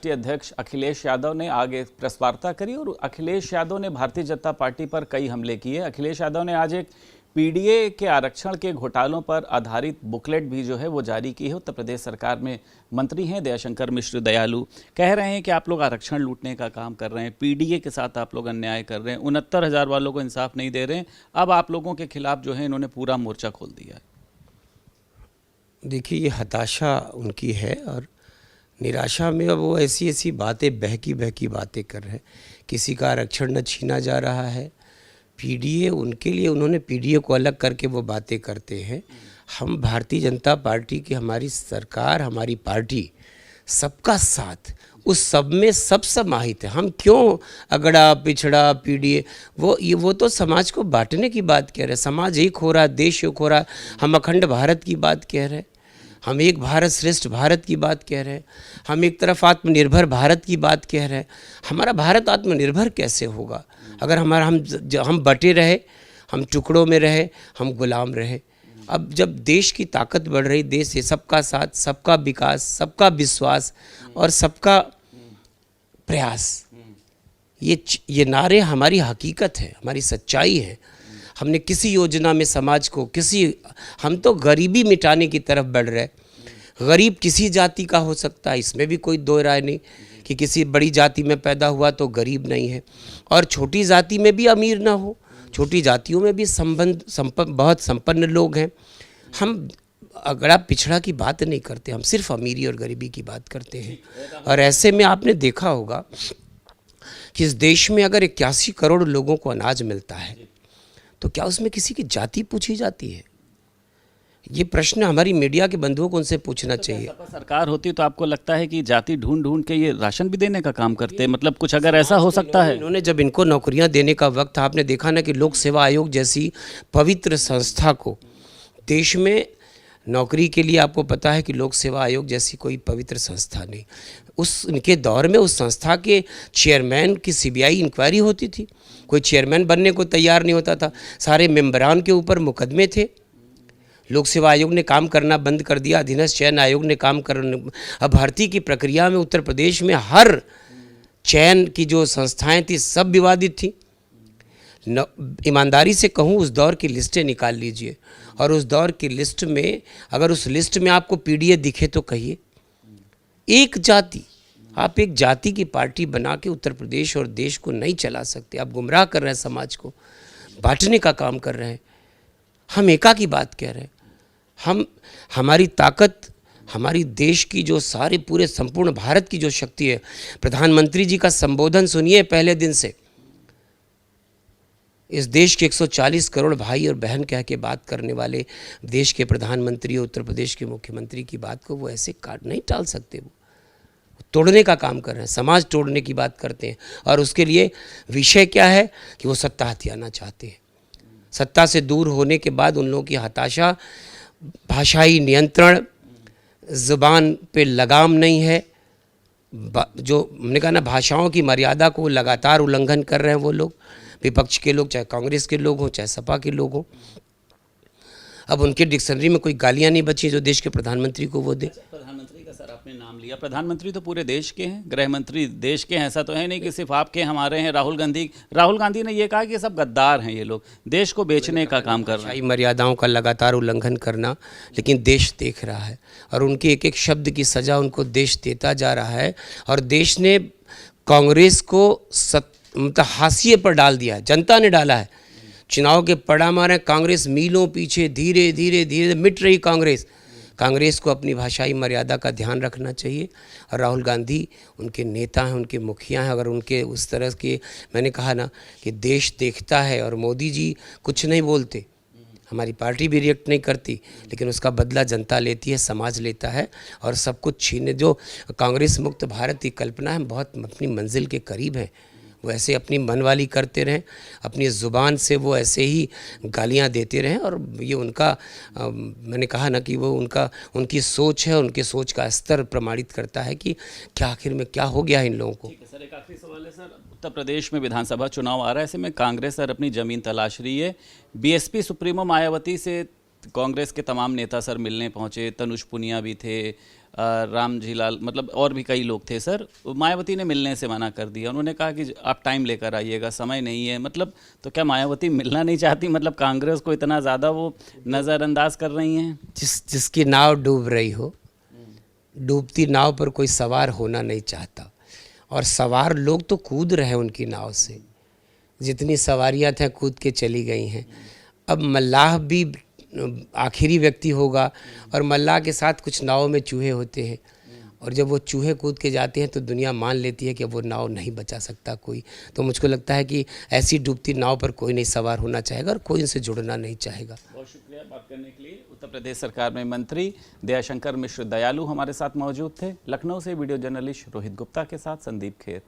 राष्ट्रीय अध्यक्ष अखिलेश यादव ने आगे प्रेस वार्ता करी और अखिलेश यादव ने भारतीय जनता पार्टी पर कई हमले किए। अखिलेश यादव ने आज एक पीडीए के आरक्षण के घोटालों पर आधारित बुकलेट भी जो है वो जारी की है। उत्तर प्रदेश सरकार में मंत्री हैं दयाशंकर मिश्र दयालु, कह रहे हैं कि आप लोग आरक्षण लूटने का काम कर रहे हैं, पीडीए के साथ आप लोग अन्याय कर रहे हैं, 69,000 वालों को इंसाफ नहीं दे रहे हैं। अब आप लोगों के खिलाफ जो है इन्होंने पूरा मोर्चा खोल दिया है। देखिए, ये हताशा उनकी है और निराशा में अब वो ऐसी ऐसी बातें बहकी बातें कर रहे हैं। किसी का आरक्षण न छीना जा रहा है, पीडीए उनके लिए, उन्होंने पीडीए को अलग करके वो बातें करते हैं। हम भारतीय जनता पार्टी की, हमारी सरकार, हमारी पार्टी सबका साथ, उस सब में सब समाहित है। हम क्यों अगड़ा पिछड़ा पीडीए, वो तो समाज को बांटने की बात कह रहे हैं। समाज एक हो रहा है, देश एक हो रहा है। हम अखंड भारत की बात कह रहे हैं, हम एक भारत श्रेष्ठ भारत की बात कह रहे हैं, हम एक तरफ आत्मनिर्भर भारत की बात कह रहे हैं। हमारा भारत आत्मनिर्भर कैसे होगा अगर हम बटे रहे, हम टुकड़ों में रहे, हम गुलाम रहे। अब जब देश की ताकत बढ़ रही, देश है सबका साथ, सबका विकास, सबका विश्वास और सबका प्रयास, ये नारे हमारी हकीकत है, हमारी सच्चाई है। हमने किसी योजना में समाज को हम तो गरीबी मिटाने की तरफ बढ़ रहे। गरीब किसी जाति का हो सकता है, इसमें भी कोई दो राय नहीं कि किसी बड़ी जाति में पैदा हुआ तो गरीब नहीं है, और छोटी जाति में भी अमीर ना हो, छोटी जातियों में भी बहुत संपन्न लोग हैं। हम अगड़ा पिछड़ा की बात नहीं करते, हम सिर्फ अमीरी और गरीबी की बात करते हैं। और ऐसे में आपने देखा होगा कि इस देश में अगर 81 करोड़ लोगों को अनाज मिलता है तो क्या उसमें किसी की जाति पूछी जाती है? ये प्रश्न हमारी मीडिया के बंधुओं को उनसे पूछना चाहिए। सरकार होती तो आपको लगता है कि जाति ढूंढ के ये राशन भी देने का काम करते हैं, मतलब कुछ अगर ऐसा हो सकता है। इन्होंने जब इनको नौकरियां देने का वक्त, आपने देखा ना कि लोक सेवा आयोग जैसी पवित्र संस्था को देश में नौकरी के लिए, आपको पता है कि लोक सेवा आयोग जैसी कोई पवित्र संस्था नहीं, उनके दौर में उस संस्था के चेयरमैन की सीबीआई इंक्वायरी होती थी, कोई चेयरमैन बनने को तैयार नहीं होता था, सारे मेंबरान के ऊपर मुकदमे थे। लोक सेवा आयोग ने काम करना बंद कर दिया, अधीनस्थ चयन आयोग ने काम करने, अब भर्ती की प्रक्रिया में उत्तर प्रदेश में हर चयन की जो संस्थाएं थी सब विवादित थी। ईमानदारी से कहूँ, उस दौर की लिस्टें निकाल लीजिए और उस दौर की लिस्ट में अगर उस लिस्ट में आपको पीडीए दिखे तो कहिए। एक जाति, आप एक जाति की पार्टी बना के उत्तर प्रदेश और देश को नहीं चला सकते। आप गुमराह कर रहे हैं, समाज को बांटने का काम कर रहे हैं। हम एका की बात कह रहे हैं। हमारी ताकत, हमारी देश की जो सारे पूरे संपूर्ण भारत की जो शक्ति है, प्रधानमंत्री जी का संबोधन सुनिए पहले दिन से। इस देश के 140 करोड़ भाई और बहन कह के बात करने वाले देश के प्रधानमंत्री और उत्तर प्रदेश के मुख्यमंत्री की बात को वो ऐसे काट नहीं टाल सकते। वो तोड़ने का काम कर रहे हैं, समाज तोड़ने की बात करते हैं। और उसके लिए विषय क्या है कि वो सत्ता हथियाना चाहते हैं। सत्ता से दूर होने के बाद उन लोगों की हताशा, भाषाई नियंत्रण, ज़ुबान पे लगाम नहीं है। जो हमने कहा ना, भाषाओं की मर्यादा को लगातार उल्लंघन कर रहे हैं वो लोग, विपक्ष के लोग, चाहे कांग्रेस के लोग हों, चाहे सपा के लोग हों। अब उनके डिक्शनरी में कोई गालियां नहीं बची जो देश के प्रधानमंत्री को वो दे। प्रधानमंत्री का सर आपने नाम लिया, प्रधानमंत्री तो पूरे देश के हैं, गृह मंत्री देश के हैं, ऐसा तो है नहीं कि सिर्फ आपके हमारे हैं। राहुल गांधी ने ये कहा कि सब गद्दार हैं, ये लोग देश को बेचने का काम कर रहे हैं। मर्यादाओं का लगातार उल्लंघन करना, लेकिन देश देख रहा है और उनके एक एक शब्द की सजा उनको देश देता जा रहा है। और देश ने कांग्रेस को मतलब हाशिए पर डाल दिया है, जनता ने डाला है। चुनाव के परिणाम आ रहे हैं, कांग्रेस मीलों पीछे धीरे धीरे मिट रही। कांग्रेस को अपनी भाषाई मर्यादा का ध्यान रखना चाहिए। और राहुल गांधी उनके नेता हैं, उनके मुखिया हैं। अगर उनके उस तरह के, मैंने कहा ना कि देश देखता है और मोदी जी कुछ नहीं बोलते, हमारी पार्टी भी रिएक्ट नहीं करती, लेकिन उसका बदला जनता लेती है, समाज लेता है और सब कुछ छीने। जो कांग्रेस मुक्त भारत की कल्पना है, बहुत अपनी मंजिल के करीब है। वो ऐसे अपनी मनवाली करते रहें, अपनी ज़ुबान से वो ऐसे ही गालियां देते रहें। और ये उनका मैंने कहा ना कि वो उनकी सोच है, उनके सोच का स्तर प्रमाणित करता है कि क्या आखिर में क्या हो गया इन लोगों को। ठीक है सर, एक आखिरी सवाल है सर, उत्तर प्रदेश में विधानसभा चुनाव आ रहा है, ऐसे में कांग्रेस सर अपनी ज़मीन तलाश रही है। बीएसपी सुप्रीमो मायावती से कांग्रेस के तमाम नेता सर मिलने पहुंचे, तनुज पुनिया भी थे, रामजी लाल, मतलब और भी कई लोग थे सर, मायावती ने मिलने से मना कर दिया। उन्होंने कहा कि आप टाइम लेकर आइएगा, समय नहीं है। मतलब तो क्या मायावती मिलना नहीं चाहती? मतलब कांग्रेस को इतना ज़्यादा वो नज़रअंदाज कर रही हैं? जिसकी नाव डूब रही हो, डूबती नाव पर कोई सवार होना नहीं चाहता, और सवार लोग तो कूद रहे हैं उनकी नाव से। जितनी सवारियां थे कूद के चली गई हैं। अब मल्लाह भी आखिरी व्यक्ति होगा, और मल्लाह के साथ कुछ नाव में चूहे होते हैं, और जब वो चूहे कूद के जाते हैं तो दुनिया मान लेती है कि वो नाव नहीं बचा सकता कोई। तो मुझको लगता है कि ऐसी डूबती नाव पर कोई नहीं सवार होना चाहेगा और कोई इनसे जुड़ना नहीं चाहेगा। बहुत शुक्रिया बात करने के लिए। उत्तर प्रदेश सरकार में मंत्री दयाशंकर मिश्र दयालु हमारे साथ मौजूद थे। लखनऊ से वीडियो जर्नलिस्ट रोहित गुप्ता के साथ संदीप खेर।